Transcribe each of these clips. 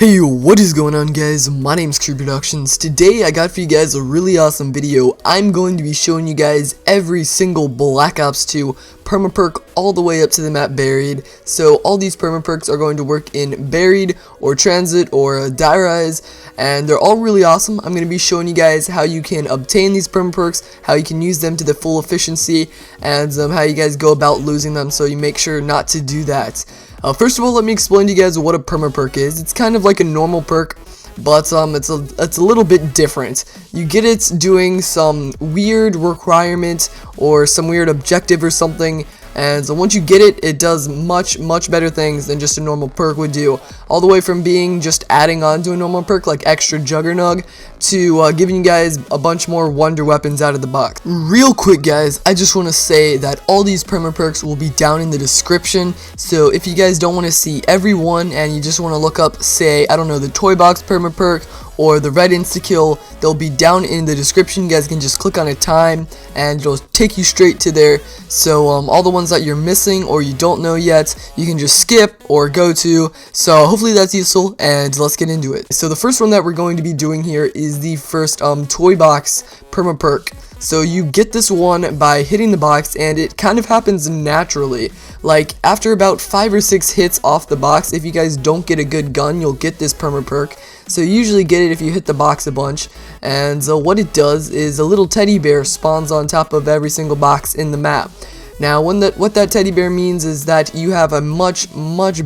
Hey, what is going on, guys? My name's Crew Productions. Today I got for you guys a really awesome video. I'm going to be showing you guys every single Black Ops 2 Perma Perk all the way up to the map Buried. So all these Perma Perks are going to work in Buried or Transit or Die Rise, and they're all really awesome. I'm going to be showing you guys how you can obtain these Perma Perks, how you can use them to the full efficiency, and how you guys go about losing them, so you make sure not to do that. First of all, let me explain to you guys what a Perma Perk is. It's kind of like a normal perk, but it's a little bit different. You get it doing some weird requirement or some weird objective or something, and so once you get it, it does much better things than just a normal perk would do. All the way from being just adding on to a normal perk like extra Juggernog to giving you guys a bunch more wonder weapons out of the box. Real quick, guys, I just want to say that all these Perma Perks will be down in the description, so if you guys don't want to see every one and you just want to look up, say, I don't know, the Toybox Perma Perk or the red Instakill, they'll be down in the description. You guys can just click on a time and it'll take you straight to there. So all the ones that you're missing or you don't know yet, you can just skip or go to. So hopefully that's useful, and let's get into it. So the first one that we're going to be doing here is the first Toybox Perma Perk. So you get this one by hitting the box, and it kind of happens naturally. Like after about 5 or 6 hits off the box, if you guys don't get a good gun, you'll get this Perma Perk. So you usually get it if you hit the box a bunch, and what it does is a little teddy bear spawns on top of every single box in the map. Now what that teddy bear means is that you have a much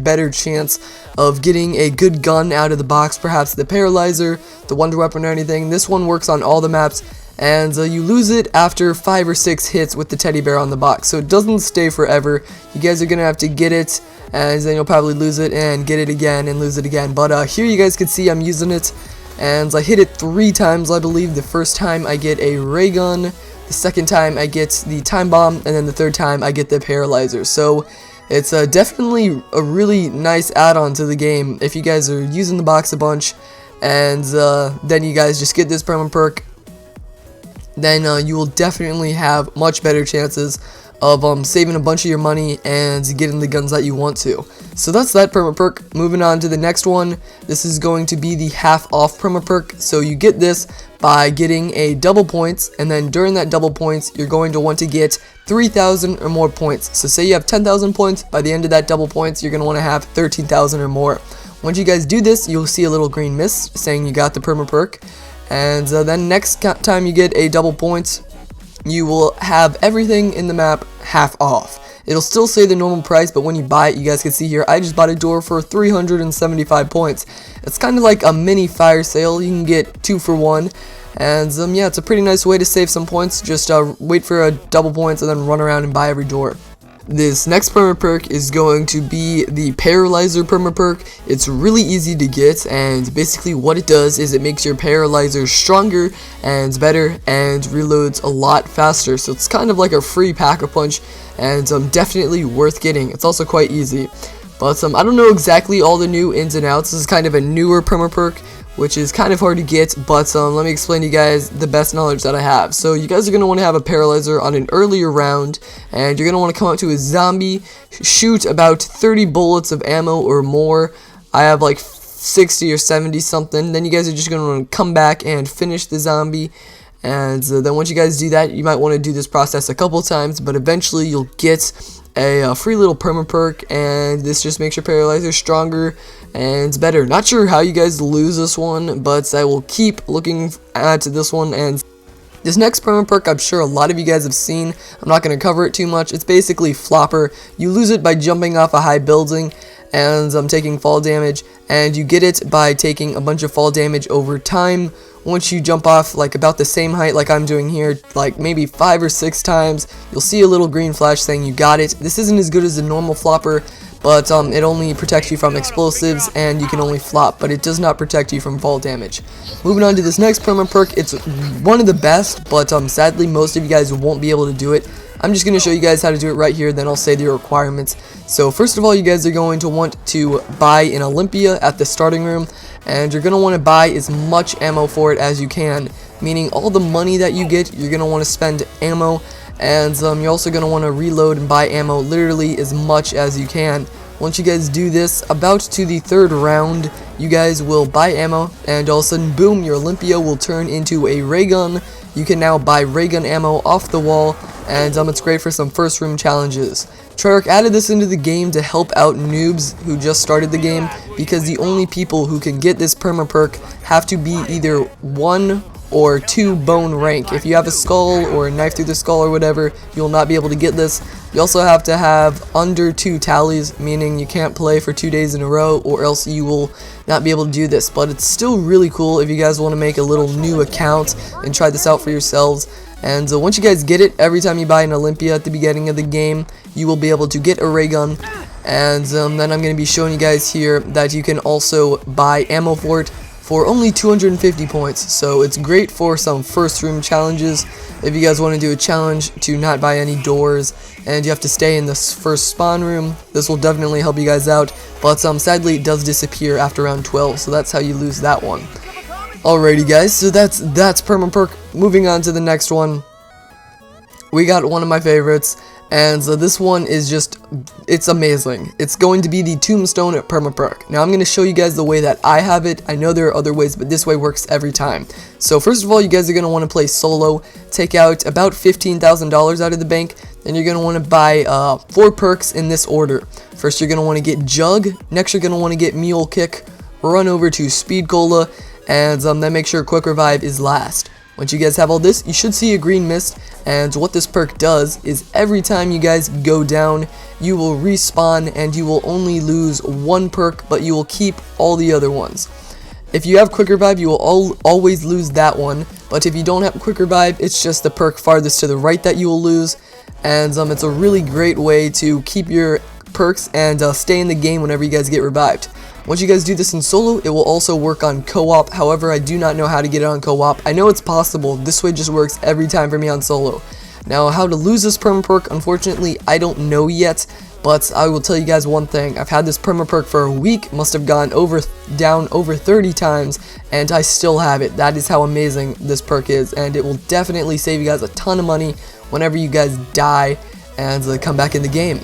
better chance of getting a good gun out of the box, perhaps the Paralyzer, the wonder weapon, or anything. This one works on all the maps, and you lose it after 5 or 6 hits with the teddy bear on the box, so it doesn't stay forever. You guys are gonna have to get it, and then you'll probably lose it and get it again and lose it again. But here you guys can see I'm using it, and I hit it 3 times, I believe. The first time I get a ray gun, the second time I get the time bomb, and then the third time I get the Paralyzer. So it's definitely a really nice add-on to the game if you guys are using the box a bunch, and then you guys just get this Perma Perk. Then you will definitely have much better chances of saving a bunch of your money and getting the guns that you want to. So that's that Perma Perk. Moving on to the next one. This is going to be the half off Perma Perk. So you get this by getting a double points, and then during that double points you're going to want to get 3,000 or more points. So say you have 10,000 points, by the end of that double points you're going to want to have 13,000 or more. Once you guys do this, you'll see a little green mist saying you got the Perma Perk. And then next time you get a double points, you will have everything in the map half off. It'll still say the normal price, but when you buy it, you guys can see here, I just bought a door for 375 points. It's kind of like a mini fire sale. You can get 2 for 1. And yeah, it's a pretty nice way to save some points. Just wait for a double points and then run around and buy every door. This next Perma Perk is going to be the Paralyzer Perma Perk. It's really easy to get, and basically what it does is it makes your Paralyzer stronger and better and reloads a lot faster. So it's kind of like a free pack-a-punch, and definitely worth getting. It's also quite easy. But I don't know exactly all the new ins and outs. This is kind of a newer Perma Perk, which is kind of hard to get, but let me explain to you guys the best knowledge that I have. So you guys are going to want to have a Paralyzer on an earlier round, and you're going to want to come out to a zombie, shoot about 30 bullets of ammo or more. I have like 60 or 70 something. Then you guys are just going to want to come back and finish the zombie. And then once you guys do that, you might want to do this process a couple times, but eventually you'll get a free little Perma Perk, and this just makes your Paralyzer stronger and better. Not sure how you guys lose this one, but I will keep looking at this one. And this next Perma Perk, I'm sure a lot of you guys have seen. I'm not going to cover it too much. It's basically Flopper. You lose it by jumping off a high building and taking fall damage, and you get it by taking a bunch of fall damage over time. Once you jump off like about the same height like I'm doing here, like maybe 5 or 6 times, you'll see a little green flash saying you got it. This isn't as good as the normal Flopper, but it only protects you from explosives, and you can only flop, but it does not protect you from fall damage. Moving on to this next Perma Perk, it's one of the best, but sadly most of you guys won't be able to do it. I'm just going to show you guys how to do it right here, then I'll say the requirements. So first of all, you guys are going to want to buy an Olympia at the starting room, and you're going to want to buy as much ammo for it as you can, meaning all the money that you get, you're going to want to spend ammo, and you're also going to want to reload and buy ammo literally as much as you can. Once you guys do this, about to the 3rd round, you guys will buy ammo, and all of a sudden, boom, your Olympia will turn into a ray gun. You can now buy ray gun ammo off the wall, and it's great for some first room challenges. Treyarch added this into the game to help out noobs who just started the game, because the only people who can get this perma perk have to be either 1 or 2 bone rank. If you have a skull or a knife through the skull or whatever, you will not be able to get this. You also have to have under 2 tallies, meaning you can't play for 2 days in a row, or else you will not be able to do this. But it's still really cool if you guys want to make a little new account and try this out for yourselves. And once you guys get it, every time you buy an Olympia at the beginning of the game, you will be able to get a ray gun. And then I'm going to be showing you guys here that you can also buy ammo for it for only 250 points. So it's great for some first room challenges. If you guys want to do a challenge to not buy any doors and you have to stay in this first spawn room, this will definitely help you guys out. But sadly it does disappear after round 12, so that's how you lose that one. Alrighty guys, so that's Perma Perk. Moving on to the next one, we got one of my favorites, and this one is just, it's amazing. It's going to be the Tombstone at Perma Perk. Now I'm going to show you guys the way that I have it. I know there are other ways, but this way works every time. So first of all, you guys are going to want to play solo, take out about $15,000 out of the bank, then you're going to want to buy 4 perks in this order. First you're going to want to get Jugg, next you're going to want to get Mule Kick, run over to Speed Cola, and then make sure Quick Revive is last. Once you guys have all this, you should see a green mist, and what this perk does is every time you guys go down, you will respawn and you will only lose 1 perk, but you will keep all the other ones. If you have Quick Revive, you will always lose that one, but if you don't have Quick Revive, it's just the perk farthest to the right that you will lose, and it's a really great way to keep your perks and stay in the game whenever you guys get revived. Once you guys do this in solo, it will also work on co-op. However, I do not know how to get it on co-op. I know it's possible. This way just works every time for me on solo. Now, how to lose this perma perk, unfortunately, I don't know yet. But I will tell you guys one thing. I've had this perma perk for a week. Must have gone down over 30 times, and I still have it. That is how amazing this perk is, and it will definitely save you guys a ton of money whenever you guys die and come back in the game.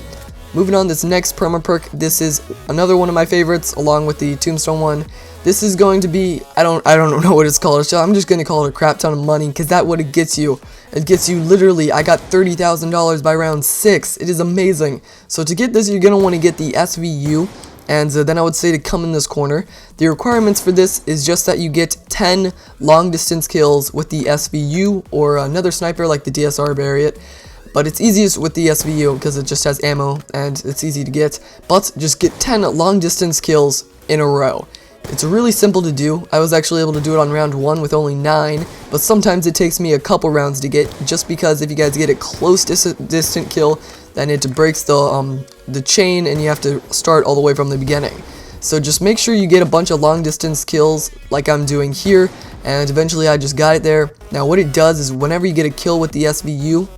Moving on, this next perma perk, this is another one of my favorites, along with the Tombstone one. This is going to be, I don't know what it's called, so I'm just going to call it a crap ton of money, because that's what it gets you. It gets you literally, I got $30,000 by round 6. It is amazing. So to get this, you're going to want to get the SVU, and then I would say to come in this corner. The requirements for this is just that you get 10 long distance kills with the SVU, or another sniper like the DSR Barriet. But it's easiest with the SVU because it just has ammo and it's easy to get. But just get 10 long distance kills in a row. It's really simple to do. I was actually able to do it on round 1 with only 9. But sometimes it takes me a couple rounds to get, just because if you guys get a close distant kill, then it breaks the chain and you have to start all the way from the beginning. So just make sure you get a bunch of long distance kills like I'm doing here. And eventually I just got it there. Now what it does is whenever you get a kill with the SVU,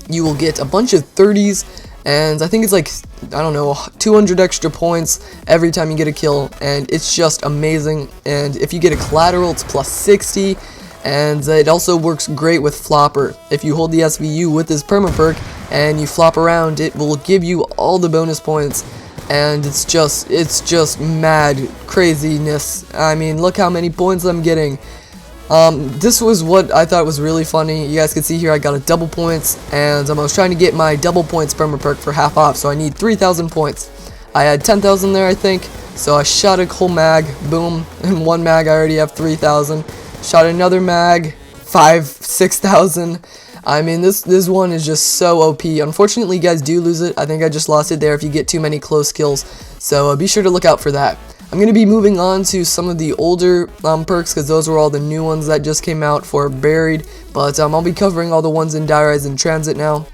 you will get a bunch of 30s, and I think it's like, I don't know, 200 extra points every time you get a kill, and it's just amazing. And if you get a collateral, it's plus 60, and it also works great with Flopper. If you hold the SVU with this perma perk and you flop around, it will give you all the bonus points, and it's just mad craziness. I mean, look how many points I'm getting. This was what I thought was really funny. You guys can see here I got a double points, and I was trying to get my double points perma perk for half off, so I need 3,000 points. I had 10,000 there, I think, so I shot a whole mag, boom, in one mag I already have 3,000. Shot another mag, 6,000. I mean, this one is just so OP. Unfortunately, you guys do lose it. I think I just lost it there if you get too many close kills, so be sure to look out for that. I'm going to be moving on to some of the older perks, because those were all the new ones that just came out for Buried, but I'll be covering all the ones in Rise and Transit now.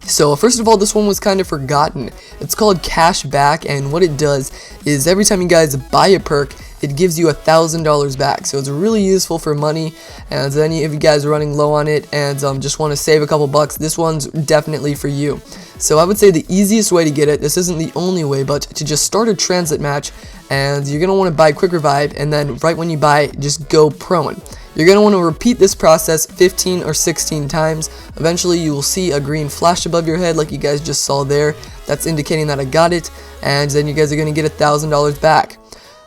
So first of all, this one was kind of forgotten. It's called Cash Back, and what it does is every time you guys buy a perk, it gives you $1,000 back. So it's really useful for money, and then if you guys are running low on it and just want to save a couple bucks, this one's definitely for you. So I would say the easiest way to get it, this isn't the only way, but to just start a transit match, and you're going to want to buy Quick Revive, and then right when you buy it, just go prone. You're going to want to repeat this process 15 or 16 times. Eventually you will see a green flash above your head like you guys just saw there. that's indicating that I got it, and then you guys are going to get $1,000 back.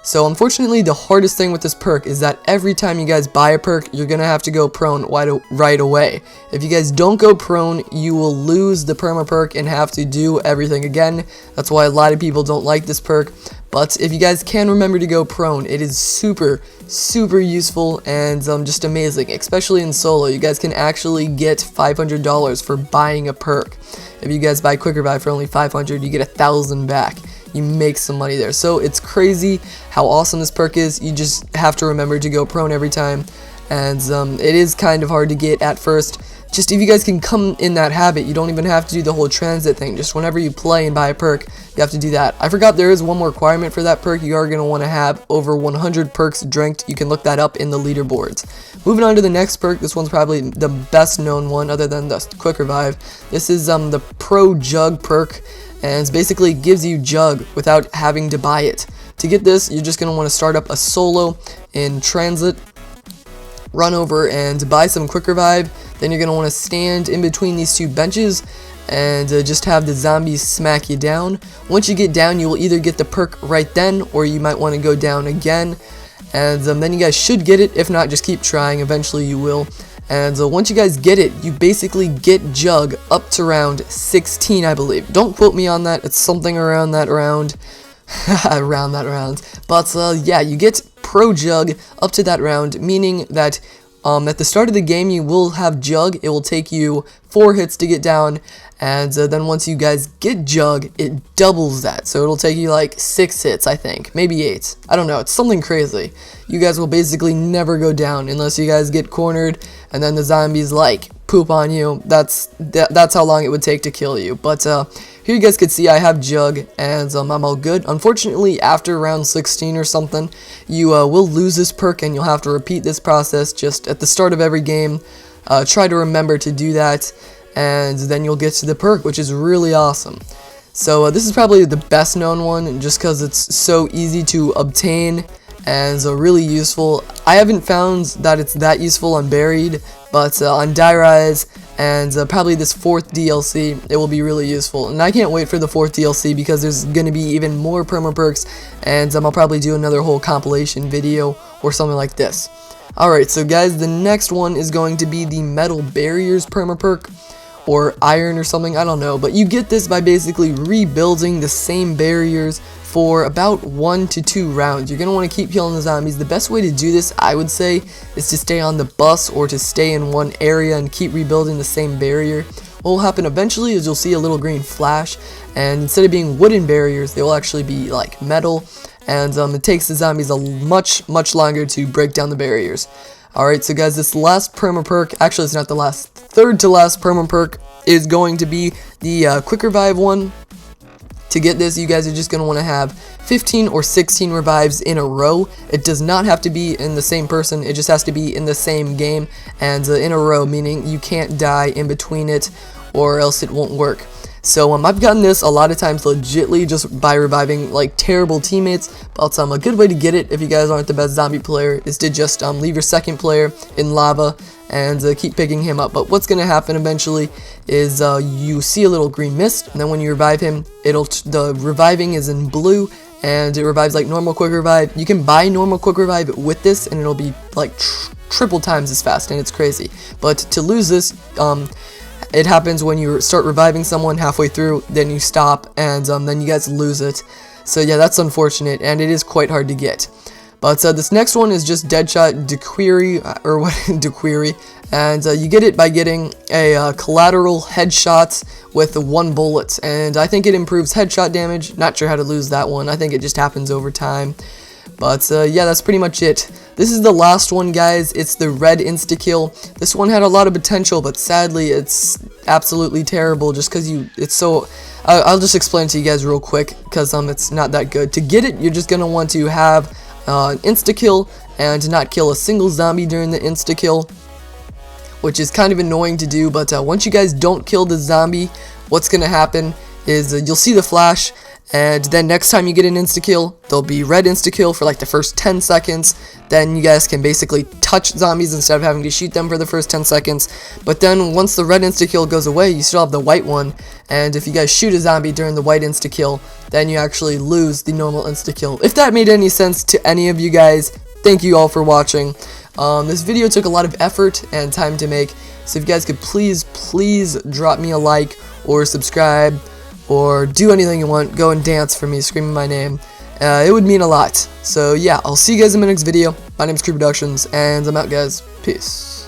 So unfortunately, the hardest thing with this perk is that every time you guys buy a perk, you're going to have to go prone right away. If you guys don't go prone, you will lose the perma perk and have to do everything again. That's why a lot of people don't like this perk. But if you guys can remember to go prone, it is super useful and just amazing, especially in solo. You guys can actually get $500 for buying a perk. If you guys buy Quick Revive for only $500, you get 1,000 back. You make some money there. So it's crazy how awesome this perk is. You just have to remember to go prone every time, and it is kind of hard to get at first. Just if you guys can come in that habit, you don't even have to do the whole transit thing. Just whenever you play and buy a perk, you have to do that. I forgot there is one more requirement for that perk. You are going to want to have over 100 perks drank. You can look that up in the leaderboards. Moving on to the next perk. This one's probably the best known one other than the Quick Revive. This is the Pro Jugg perk, and it basically gives you Jugg without having to buy it. To get this, you're just going to want to start up a solo in Transit, run over and buy some Quick Revive. Then you're going to want to stand in between these two benches and just have the zombies smack you down. Once you get down, you will either get the perk right then, or you might want to go down again. And then you guys should get it. If not, just keep trying. Eventually you will. And once you guys get it, you basically get Jugg up to round 16, I believe. Don't quote me on that. It's something around that round. Around that round. But yeah, you get Pro Jugg up to that round, meaning that at the start of the game, you will have Jugg. It will take you 4 hits to get down, and then once you guys get Jugg, it doubles that. So it'll take you like 6 hits, I think, maybe 8. I don't know. It's something crazy. You guys will basically never go down unless you guys get cornered, and then the zombies like poop on you. That's how long it would take to kill you. But here you guys can see I have Jugg, and I'm all good. Unfortunately, after round 16 or something, you will lose this perk, and you'll have to repeat this process just at the start of every game. Try to remember to do that, and then you'll get to the perk, which is really awesome. So this is probably the best known one, just because it's so easy to obtain and really useful. I haven't found that it's that useful on Buried, but on Die Rise and probably this 4th DLC, it will be really useful. And I can't wait for the 4th DLC because there's going to be even more perma perks, and I'll probably do another whole compilation video or something like this. Alright, so guys, the next one is going to be the Metal Barriers perma perk, or Iron or something, I don't know. But you get this by basically rebuilding the same barriers for about 1 to 2 rounds. You're going to want to keep killing the zombies. The best way to do this, I would say, is to stay on the bus or to stay in one area and keep rebuilding the same barrier. What will happen eventually is you'll see a little green flash, and instead of being wooden barriers, they will actually be like metal, and it takes the zombies a much longer to break down the barriers. Alright, so guys, this last perma perk, actually it's not the last, 3rd to last perma perk is going to be the Quick Revive one. To get this, you guys are just going to want to have 15 or 16 revives in a row. It does not have to be in the same person, it just has to be in the same game, and in a row, meaning you can't die in between it or else it won't work. So I've gotten this a lot of times legitly just by reviving like terrible teammates, but a good way to get it if you guys aren't the best zombie player is to just leave your second player in lava and keep picking him up. But what's going to happen eventually is you see a little green mist, and then when you revive him, the reviving is in blue, and it revives like normal Quick Revive. You can buy normal Quick Revive with this, and it'll be like triple times as fast, and it's crazy. But to lose this, it happens when you start reviving someone halfway through, then you stop, and then you guys lose it. So yeah, that's unfortunate, and it is quite hard to get. But this next one is just Deadshot Dequery, or what, Dequery, and you get it by getting a collateral headshot with 1 bullet, and I think it improves headshot damage. Not sure how to lose that one. I think it just happens over time. But yeah, that's pretty much it. This is the last one, guys. It's the red Instakill. This one had a lot of potential, but sadly it's absolutely terrible just because it's so... I'll just explain it to you guys real quick because it's not that good. To get it, you're just going to want to have an Instakill and not kill a single zombie during the Instakill, which is kind of annoying to do. But once you guys don't kill the zombie, what's going to happen is you'll see the flash, And then next time you get an insta-kill, there'll be red insta-kill for like the first 10 seconds. Then you guys can basically touch zombies instead of having to shoot them for the first 10 seconds. But then once the red insta-kill goes away, you still have the white one. And if you guys shoot a zombie during the white insta-kill, then you actually lose the normal insta-kill. If that made any sense to any of you guys, thank you all for watching. This video took a lot of effort and time to make. So if you guys could please drop me a like or subscribe, or do anything you want, go and dance for me, screaming my name. It would mean a lot. So yeah, I'll see you guys in my next video. My name is Crew Productions, and I'm out, guys. Peace.